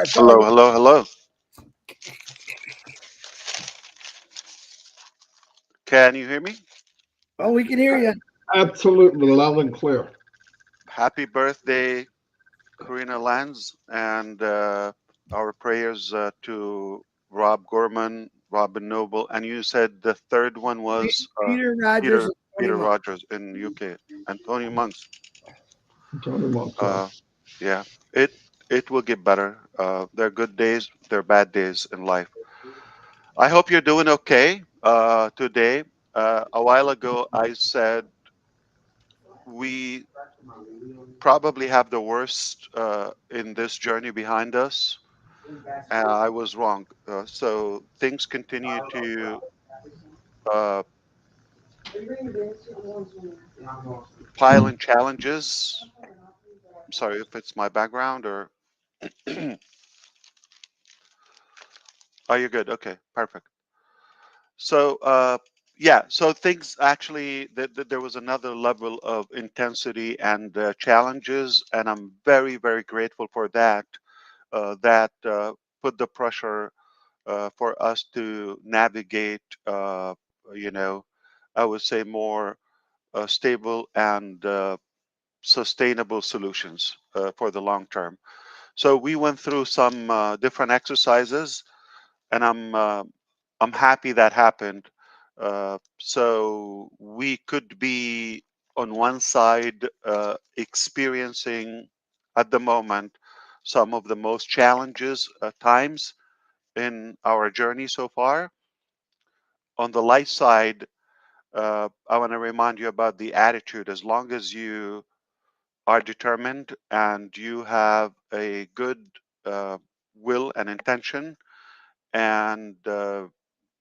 Hello, hello, hello. Can you hear me? Oh, we can hear you. Absolutely loud and clear. Happy birthday, Karina Lanz, and our prayers to Rob Gorman, Robin Noble, and you said the third one was Peter Rogers Peter and Tony Peter Monk. Rogers in UK and Tony Monks. Tony Montclair. Uh, yeah, it it will get better. There are good days, there are bad days in life. I hope you're doing okay today. A while ago, I said we probably have the worst in this journey behind us. I was wrong. So things continue to uh, pile in challenges. I'm sorry if it's my background or are you good? Okay, perfect. So yeah, so things actually there was another level of intensity and challenges, and I'm very very grateful for that. That put the pressure for us to navigate, you know, I would say more stable and sustainable solutions for the long term. So we went through some different exercises, and I'm happy that happened. So we could be on one side experiencing at the moment some of the most challenges times in our journey so far. On the light side, I want to remind you about the attitude. As long as you are determined and you have a good will and intention, and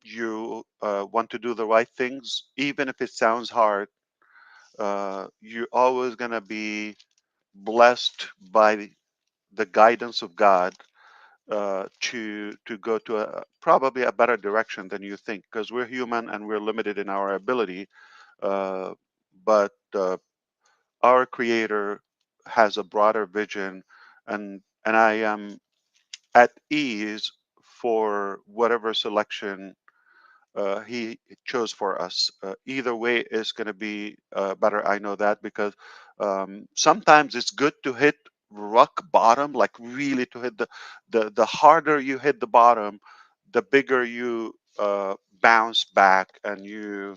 you want to do the right things, even if it sounds hard, you're always going to be blessed by the guidance of God to go to probably a better direction than you think, because we're human and we're limited in our ability. Uh, but our Creator has a broader vision, and I am at ease for whatever selection he chose for us. Either way is going to be better. I know that because sometimes it's good to hit rock bottom, like really to hit the harder you hit the bottom, the bigger you bounce back and you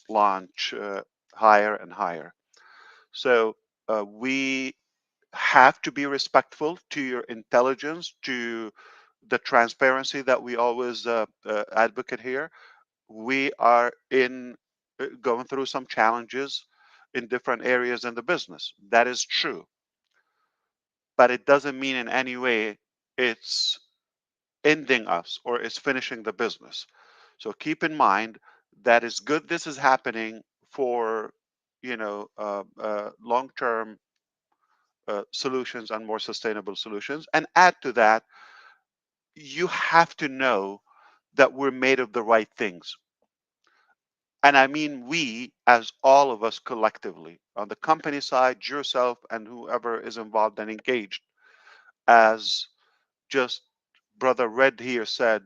launch higher and higher. So we have to be respectful to your intelligence, to the transparency that we always advocate here. We are in going through some challenges in different areas in the business. That is true, but it doesn't mean in any way it's ending us or it's finishing the business. So keep in mind that it's good this is happening for long-term solutions and more sustainable solutions. And add to that, you have to know that we're made of the right things. And I mean we, as all of us collectively, on the company side, yourself, and whoever is involved and engaged. As just Brother Red here said,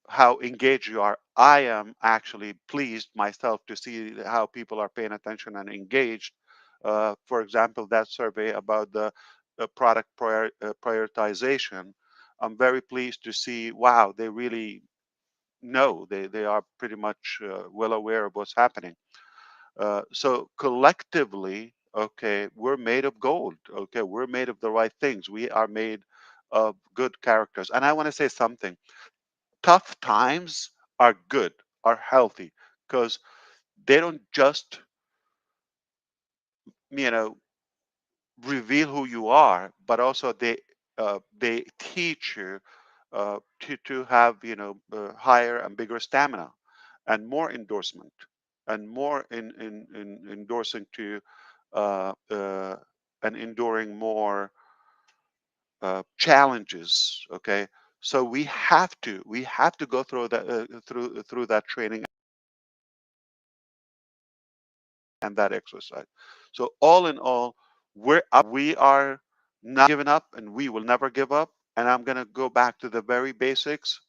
how engaged you are. I am actually pleased myself to see how people are paying attention and engaged. For example, that survey about the product prioritization, I'm very pleased to see, wow, they really know, they are pretty much well aware of what's happening. So collectively, okay, we're made of gold. Okay, we're made of the right things. We are made of good characters. And I want to say something. Tough times are good, are healthy, because they don't just, you know, reveal who you are, but also they teach you to have higher and bigger stamina and more endorsement and more in endorsing to uh, uh, and enduring more challenges. Okay, so we have to go through that through that training and that exercise. So all in all, we are not giving up, and we will never give up. And I'm going to go back to the very basics.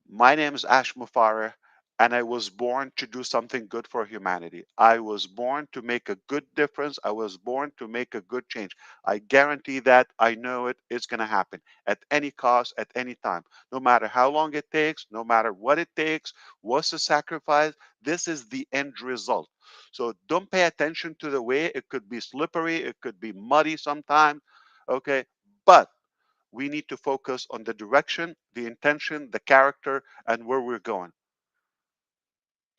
My name is Ash Mufareh, and I was born to do something good for humanity. I was born to make a good difference. I was born to make a good change. I guarantee that. I know it. It's going to happen at any cost, at any time. No matter how long it takes, no matter what it takes, what's the sacrifice, this is the end result. So don't pay attention to the way. It could be slippery, it could be muddy sometimes. Okay. But we need to focus on the direction, the intention, the character, and where we're going.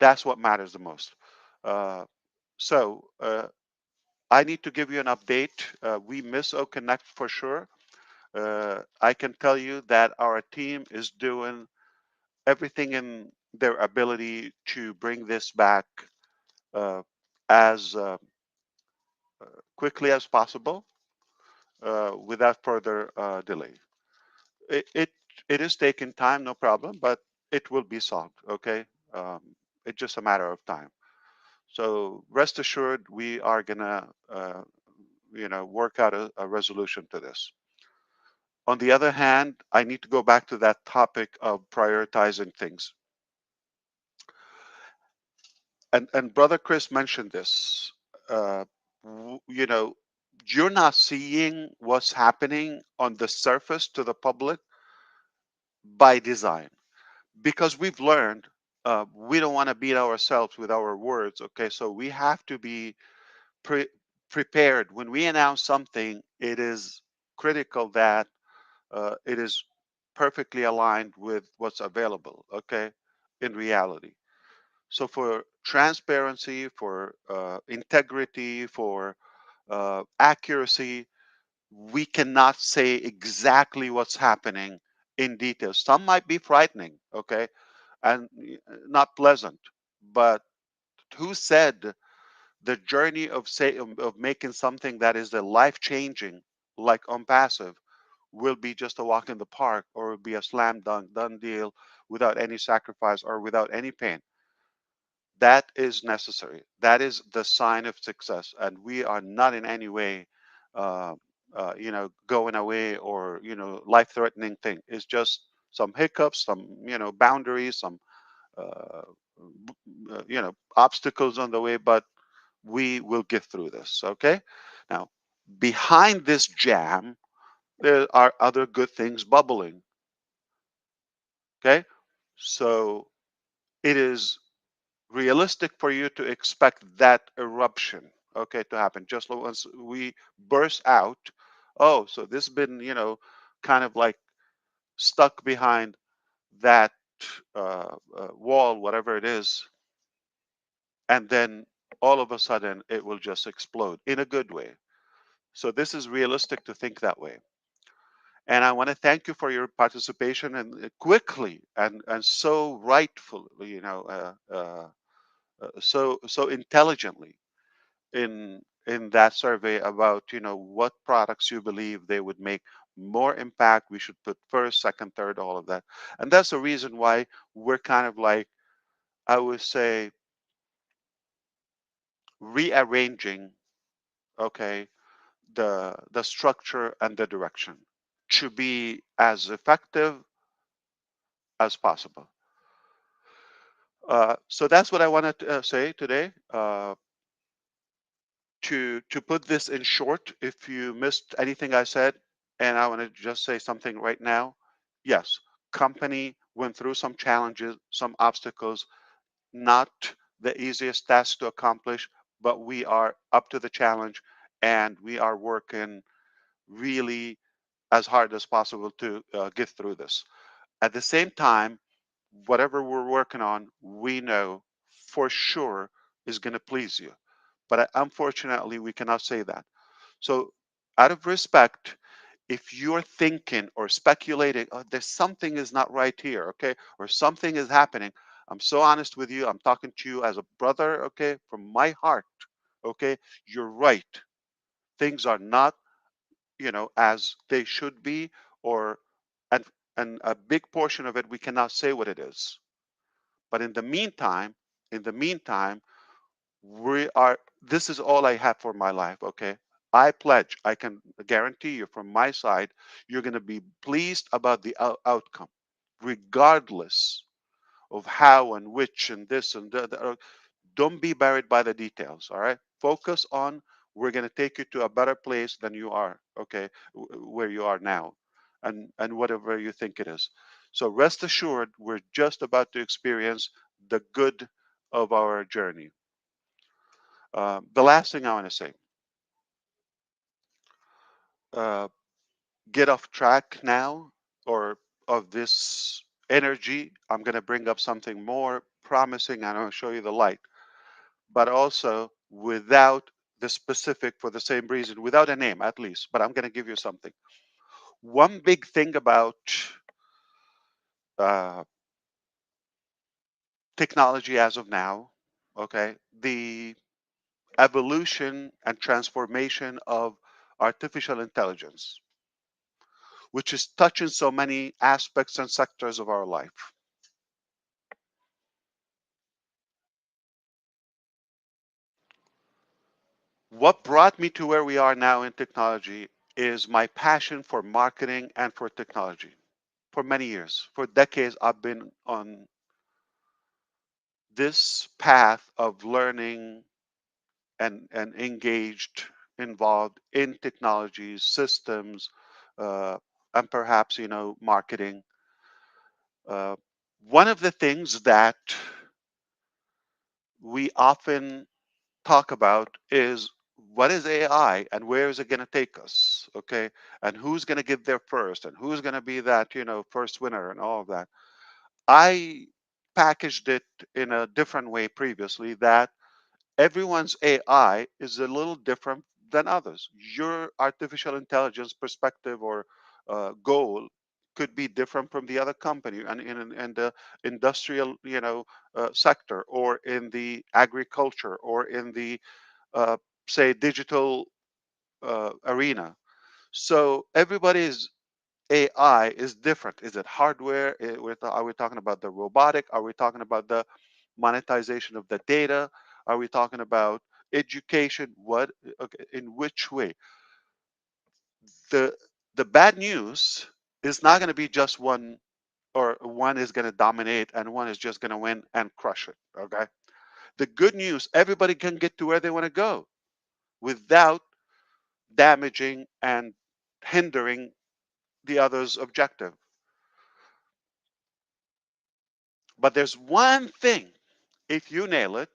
That's what matters the most. Uh, so I need to give you an update. We miss O Connect for sure. I can tell you that our team is doing everything in their ability to bring this back uh, as quickly as possible without further delay. It it is taking time, no problem, but it will be solved. Okay, it's just a matter of time. So rest assured, we are gonna work out a resolution to this. On the other hand, I need to go back to that topic of prioritizing things. And brother Chris mentioned this. Uh, you know, you're not seeing what's happening on the surface to the public by design, because we've learned we don't want to beat ourselves with our words. Okay, so we have to be pre- prepared when we announce something. It is critical that it is perfectly aligned with what's available. Okay, in reality. So for transparency, for integrity, for accuracy, we cannot say exactly what's happening in detail. Some might be frightening. Okay, and not pleasant. But who said the journey of of making something that is a life changing, like ONPASSIVE, will be just a walk in the park, or will be a slam dunk done deal without any sacrifice or without any pain? That is necessary. That is the sign of success, and we are not in any way uh, going away, or life threatening thing. It's just some hiccups, some boundaries, some uh, obstacles on the way, but we will get through this. Okay. Now, behind this jam, there are other good things bubbling. Okay. So it is realistic for you to expect that eruption, okay, to happen. Just once we burst out, oh, so this has been, kind of like stuck behind that wall, whatever it is, and then all of a sudden it will just explode in a good way. So this is realistic to think that way. And I want to thank you for your participation, and quickly and so rightfully, so intelligently in that survey about what products you believe they would make more impact. We should put first, second, third, all of that. And that's the reason why we're kind of like, I would say, rearranging, okay, the structure and the direction to be as effective as possible. So that's what I wanted to say today. To put this in short, if you missed anything I said, and I want to just say something right now. Yes, company went through some challenges, some obstacles, not the easiest task to accomplish, but we are up to the challenge, and we are working really as hard as possible to get through this. At the same time, whatever we're working on, we know for sure is going to please you. But unfortunately, we cannot say that. So, out of respect, if you're thinking or speculating, oh, there's something is not right here, okay, or something is happening, I'm so honest with you. I'm talking to you as a brother, okay, from my heart, okay. You're right. Things are not, as they should be, or and and a big portion of it we cannot say what it is. But in the meantime, we are. This is all I have for my life, okay. I pledge, I can guarantee you from my side, you're going to be pleased about the outcome, regardless of how and which and this and that. Don't be buried by the details. All right. Focus on, we're going to take you to a better place than you are. Okay. Where you are now, and whatever you think it is. So rest assured, we're just about to experience the good of our journey. The last thing I want to say, uh, get off track now, or of this energy. I'm going to bring up something more promising, and I'll show you the light, but also without the specific, for the same reason, without a name at least, but I'm going to give you something. One big thing about uh, technology as of now, okay, the evolution and transformation of artificial intelligence, which is touching so many aspects and sectors of our life. What brought me to where we are now in technology is my passion for marketing and for technology. For many years, for decades, I've been on this path of learning and engaged, involved in technologies, systems, uh, and perhaps, marketing. Uh, One of the things that we often talk about is, what is AI and where is it going to take us? Okay. And who's going to get there first, and who's going to be that, first winner, and all of that. I packaged it in a different way previously, that everyone's AI is a little different than others. Your artificial intelligence perspective or goal could be different from the other company, and in the industrial, sector, or in the agriculture, or in the uh, say digital arena. So everybody's AI is different. Is it hardware? Are we talking about the robotic? Are we talking about the monetization of the data? Are we talking about education? What? Okay, in which way? The the bad news is not going to be just one, or one is going to dominate and one is just going to win and crush it. Okay. The good news, everybody can get to where they want to go without damaging and hindering the other's objective. But there's one thing, if you nail it,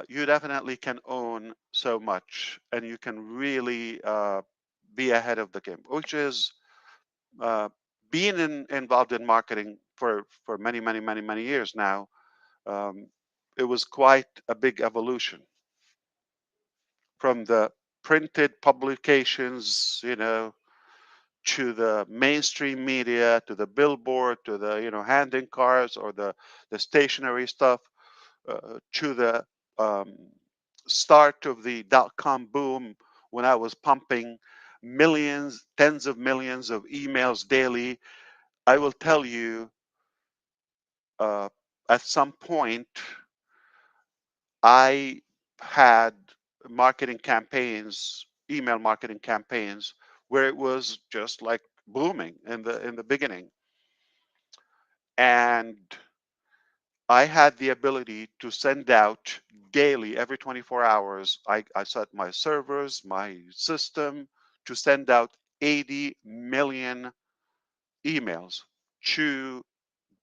you definitely can own so much, and you can really be ahead of the game, which is uh, being involved in marketing for many, many, many, many years now. Um, it was quite a big evolution from the printed publications, to the mainstream media, to the billboard, to the handing cards, or the stationary stuff, to the um, start of the dot-com boom, when I was pumping millions, tens of millions of emails daily. I will tell you, uh, at some point, I had marketing campaigns, email marketing campaigns, where it was just like booming in the beginning, and I had the ability to send out daily, every 24 hours. I set my servers, my system, to send out 80 million emails to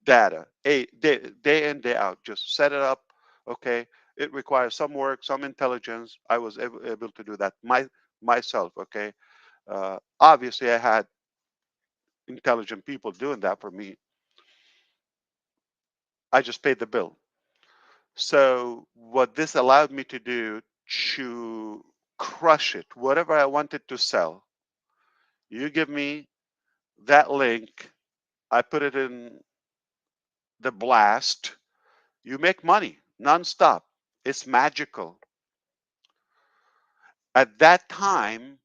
data, day in, day out. Just set it up. Okay. It requires some work, some intelligence. I was able to do that myself. Okay. Obviously, I had intelligent people doing that for me. I just paid the bill. So what this allowed me to do, to crush it, whatever I wanted to sell, you give me that link, I put it in the blast, you make money nonstop. It's magical. At that time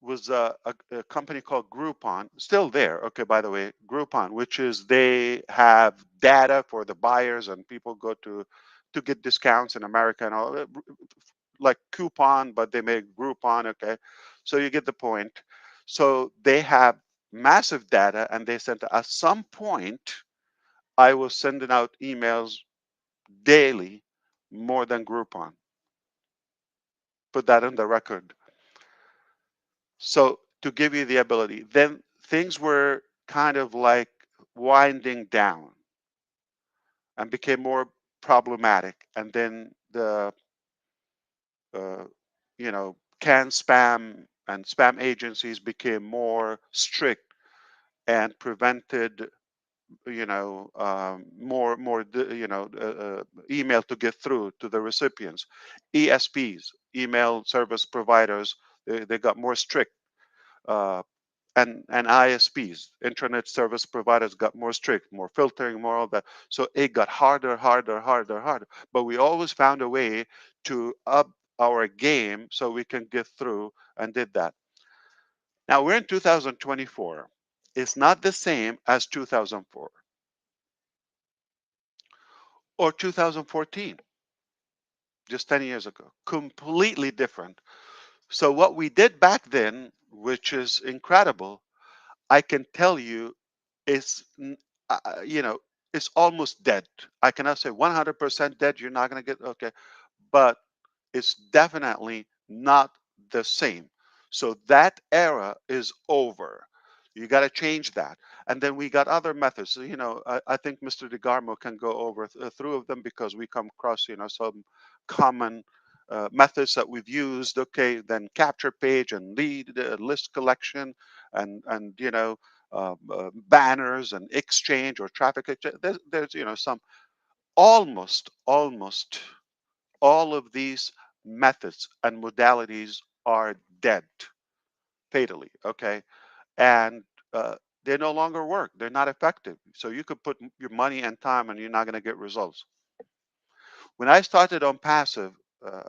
was a company called Groupon, still there. Okay, by the way, Groupon, which is, they have data for the buyers, and people go to get discounts in America and all. like coupon, but they make Groupon. Okay, so you get the point. So they have massive data, and they sent at some point I was sending out emails daily more than Groupon. Put that on the record. So to give you the ability, then things were kind of like winding down and became more problematic. And then the uh, can spam and spam agencies became more strict and prevented more email to get through to the recipients. ESPs, email service providers, they got more strict. uh, and ISPs, internet service providers, got more strict, more filtering, more all that. So it got harder, harder, harder, harder. But we always found a way to up our game so we can get through, and did that. Now we're in 2024. It's not the same as 2004 or 2014, just 10 years ago. Completely different. So what we did back then, which is incredible, I can tell you is, you know, it's almost dead. I cannot say 100% dead. You're not going to get, okay, but it's definitely not the same. So that era is over. You got to change that. And then we got other methods. So, I think Mr. DeGarmo can go over through of them because we come across, some common methods that we've used. Okay, then capture page and lead list collection and banners and exchange or traffic exchange. There's some almost all of these methods and modalities are dead fatally. Okay, and they no longer work. They're not effective. So you could put your money and time, and you're not going to get results. When I started on passive uh,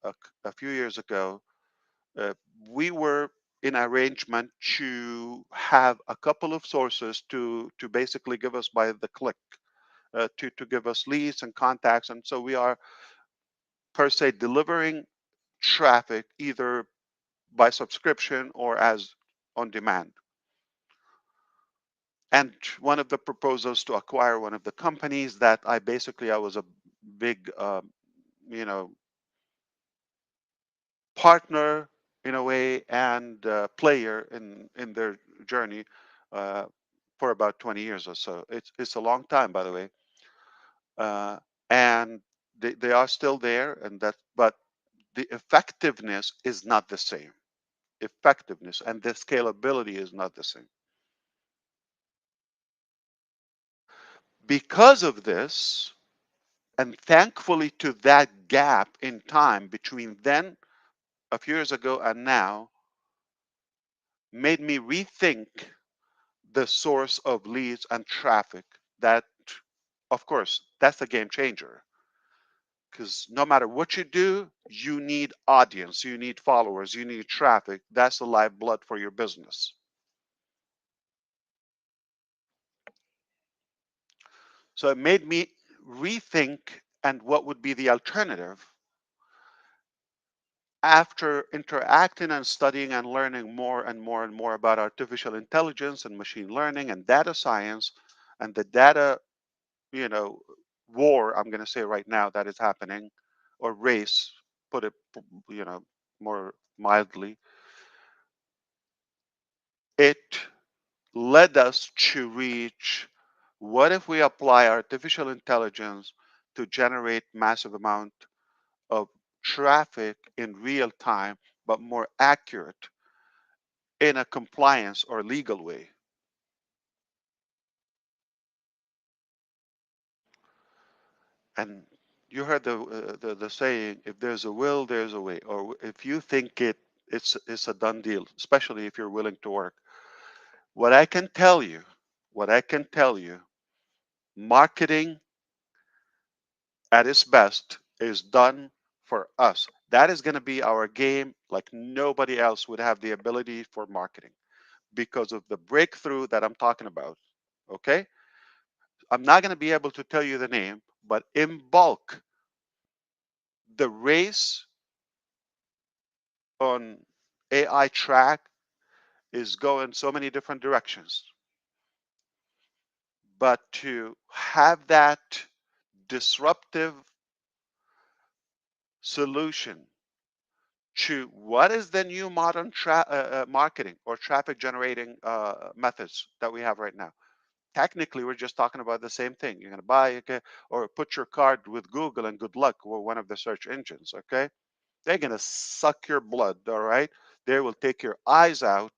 a, a few years ago, uh, we were in arrangement to have a couple of sources to basically give us by the click, to give us leads and contacts, and so we are per se delivering traffic either by subscription or as on demand. And one of the proposals to acquire one of the companies that I was a big you know partner in a way, and player in their journey uh, for about 20 years or so. It's a long time, by the way. uh, and they are still there, and that but the effectiveness is not the same. Effectiveness and the scalability is not the same. Because of this, and thankfully to that gap in time between then, a few years ago, and now, made me rethink the source of leads and traffic. That, of course, that's a game changer. Because no matter what you do, you need audience, you need followers, you need traffic. That's the lifeblood for your business. So it made me rethink and what would be the alternative after interacting and studying and learning more and more and more about artificial intelligence and machine learning and data science and the data, you know, war, I'm going to say right now, that is happening, or race, put it, you know, more mildly, it led us to reach, what if we apply artificial intelligence to generate massive amount of traffic in real time, but more accurate in a compliance or legal way? And you heard the saying, if there's a will, there's a way. Or if you think it's a done deal, especially if you're willing to work. What I can tell you, what I can tell you, marketing at its best is done for us. That is going to be our game, like nobody else would have the ability for marketing because of the breakthrough that I'm talking about. Okay? I'm not going to be able to tell you the name, but in bulk, the race on AI track is going so many different directions. But to have that disruptive solution to what is the new modern marketing or traffic generating methods that we have right now. Technically, we're just talking about the same thing. You're going to buy, okay, or put your card with Google and good luck, or one of the search engines, okay? They're going to suck your blood, all right? They will take your eyes out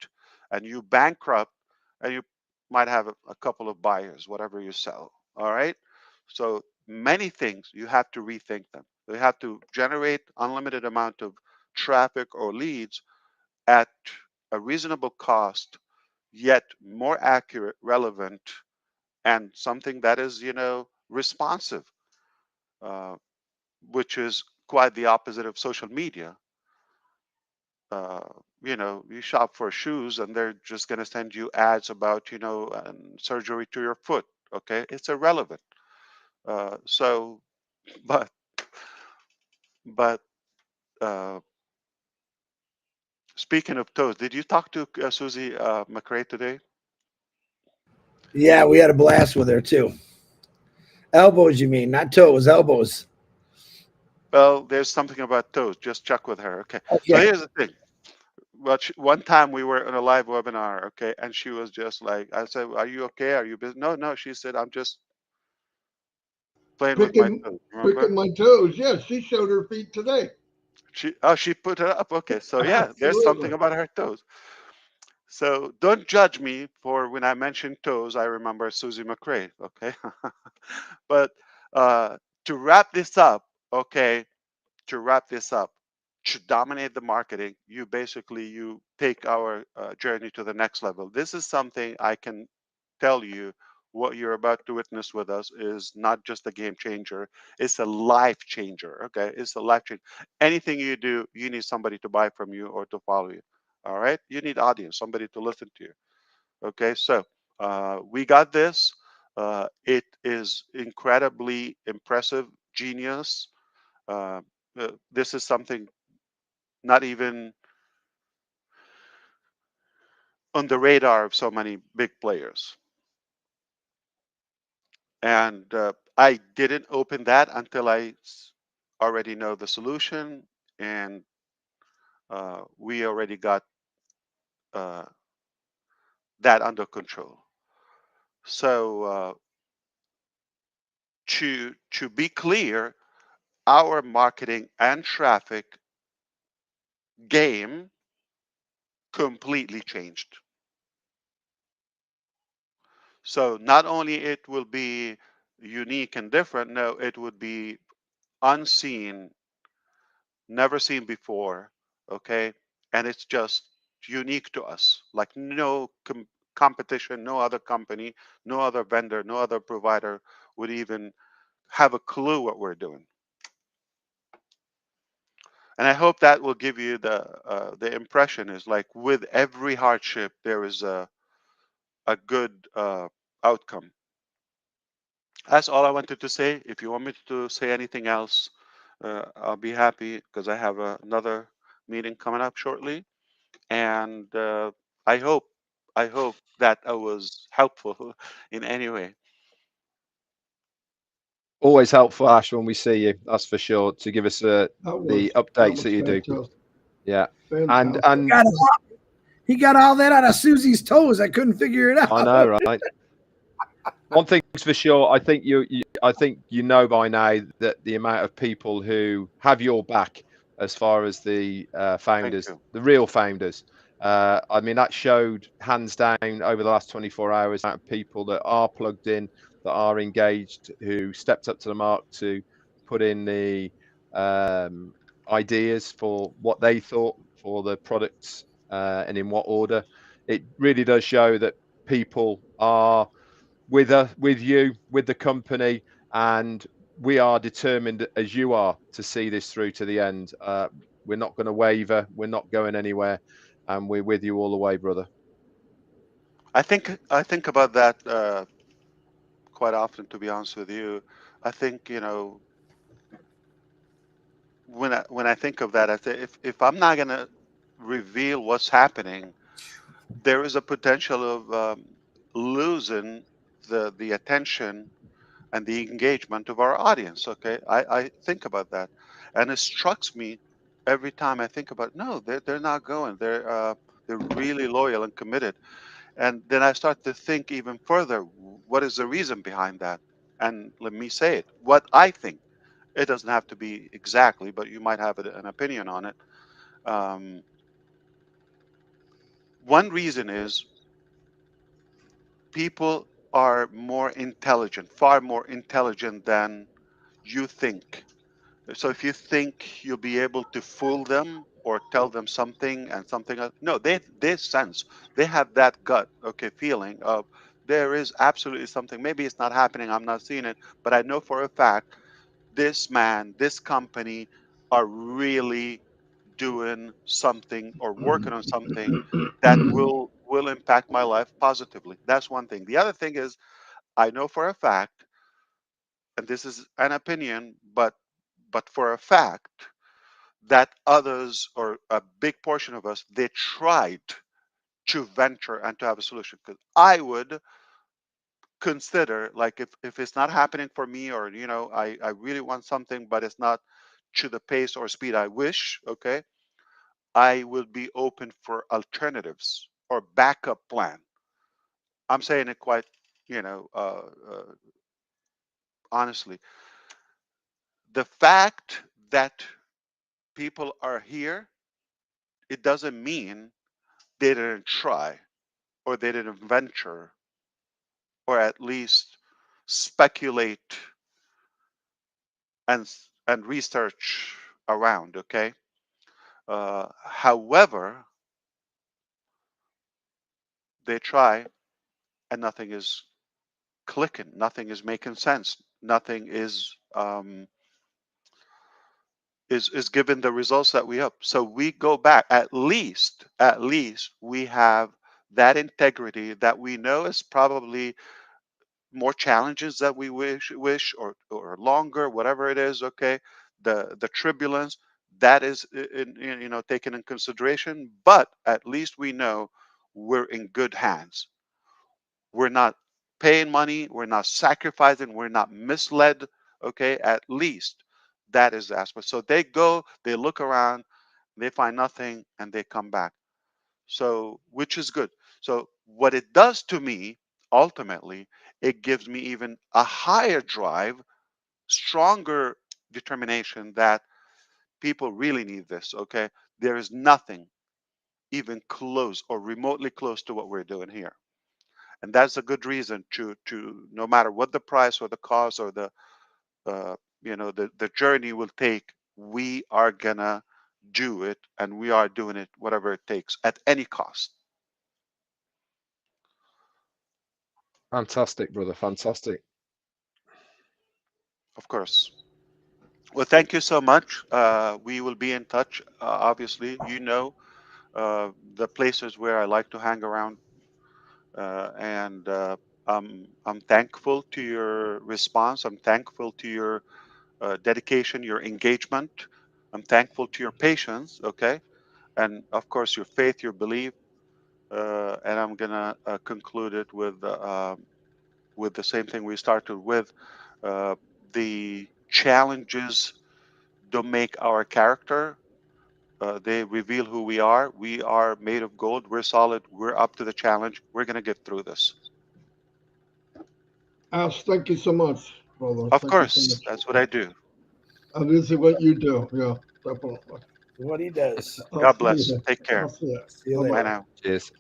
and you bankrupt, and you might have a couple of buyers, whatever you sell, all right? So many things, you have to rethink them. You have to generate unlimited amount of traffic or leads at a reasonable cost, yet more accurate, relevant, and something that is, responsive, uh, which is quite the opposite of social media. uh, you shop for shoes and they're just going to send you ads about, surgery to your foot. Okay, it's irrelevant. So, but but uh, speaking of toes, did you talk to Susie McRae today? Yeah, we had a blast with her too. Elbows, you mean, not toes, elbows. Well, there's something about toes. Just check with her. Okay. So Okay. here's the thing. Well, one time we were in a live webinar, okay, and she was just like, I said, "Are you okay? Are you busy?" No, no. She said, "I'm just playing with my Picking toes." Remember? picking my toes. Yeah, she showed her feet today. She put it up. Okay, so yeah, there's something Absolutely. about her toes. So don't judge me for when I mention toes. I remember Susie McRae. Okay, but uh, to wrap this up, okay, to wrap this up, to dominate the marketing, you take our journey to the next level. This is something I can tell you. What you're about to witness with us is not just a game changer, it's a life changer. Okay, it's a life changer. Anything you do, you need somebody to buy from you or to follow you. All right, you need audience, somebody to listen to you. Okay, so we got this. It is incredibly impressive, genius. uh, this is something not even on the radar of so many big players. And I didn't open that until already know the solution, and we already got uh, that under control. So to be clear, our marketing and traffic game completely changed. So not only it will be unique and different, no, it would be unseen, never seen before. Okay, and it's just unique to us, like no competition, no other company, no other vendor, no other provider would even have a clue what we're doing. And I hope that will give you the impression is like with every hardship there is a good outcome. That's all I wanted to say. If you want me to say anything else, I'll be happy because I have another meeting coming up shortly. And I hope I hope that I was helpful in any way. Always helpful, Ash, when we see you. That's for sure. To give us the That updates was that you do. fantastic. Yeah, and Fantastic. and He got all that out of Susie's toes. I couldn't figure it I out. know, right? One thing's for sure. I think you know by now that the amount of people who have your back, as far as the Thank founders, you. the real founders. I mean, that showed hands down over the last 24 hours out of people that are plugged in, that are engaged, who stepped up to the mark to put in the ideas for what they thought for the products and in what order. It really does show that people are with you, with the company, and we are determined as you are to see this through to the end. We're not going to waver. We're not going anywhere, and we're with you all the way, brother. I think about that quite often, to be honest with you. I think, when I think of that, I say if I'm not gonna reveal what's happening, there is a potential of losing the attention and the engagement of our audience. Okay, I think about that, and it strikes me every time I think about, no, they're not going. They're really loyal and committed. And then I start to think even further, what is the reason behind that? And let me say it, what I think. It doesn't have to be exactly, but you might have an opinion on it. Um, One reason is people are more intelligent, far more intelligent than you think. So if you think you'll be able to fool them or tell them something and something else, no, they sense, they have that gut, okay, feeling of there is absolutely something. Maybe it's not happening, I'm not seeing it, but I know for a fact this man, this company are really doing something or working on something that will impact my life positively. That's one thing. The other thing is I know for a fact, and this is an opinion, but for a fact that others or a big portion of us, they tried to venture and to have a solution. Because I would consider, like, if it's not happening for me, or I really want something but it's not to the pace or speed I wish, okay, I will be open for alternatives or backup plan. I'm saying it quite, honestly. The fact that people are here, it doesn't mean they didn't try or they didn't venture or at least speculate and research around. Okay. However, they try and nothing is clicking, nothing is making sense, nothing is given the results that we hope. So we go back. At least we have that integrity that we know is probably more challenges that we wish or longer, whatever it is. Okay, the turbulence that is taken in consideration, but at least we know we're in good hands. We're not paying money, we're not sacrificing, we're not misled. Okay, at least that is the aspect. So they go, they look around, they find nothing, and they come back. So, which is good. So what it does to me, ultimately, it gives me even a higher drive, stronger determination that people really need this. Okay, there is nothing even close or remotely close to what we're doing here, and that's a good reason to no matter what the price or the cost or the journey will take, we are gonna do it, and we are doing it whatever it takes at any cost. Fantastic, brother. Fantastic. Of course. Well, thank you so much. We will be in touch. Obviously, the places where I like to hang around, and I'm thankful to your response. I'm thankful to your dedication, your engagement. I'm thankful to your patience. Okay, and of course your faith, your belief. And I'm gonna conclude it with the same thing we started with. Uh, the challenges don't make our character. They reveal who we are. We are made of gold. We're solid. We're up to the challenge. We're gonna get through this. Ash, thank you so much, brother. Of Thank you so course, much. that's what I do. And this is what you do. Yeah, definitely. What he does. I'll God see bless. you. Take I'll care. see you. See you Bye Bye later. bye. now. Cheers.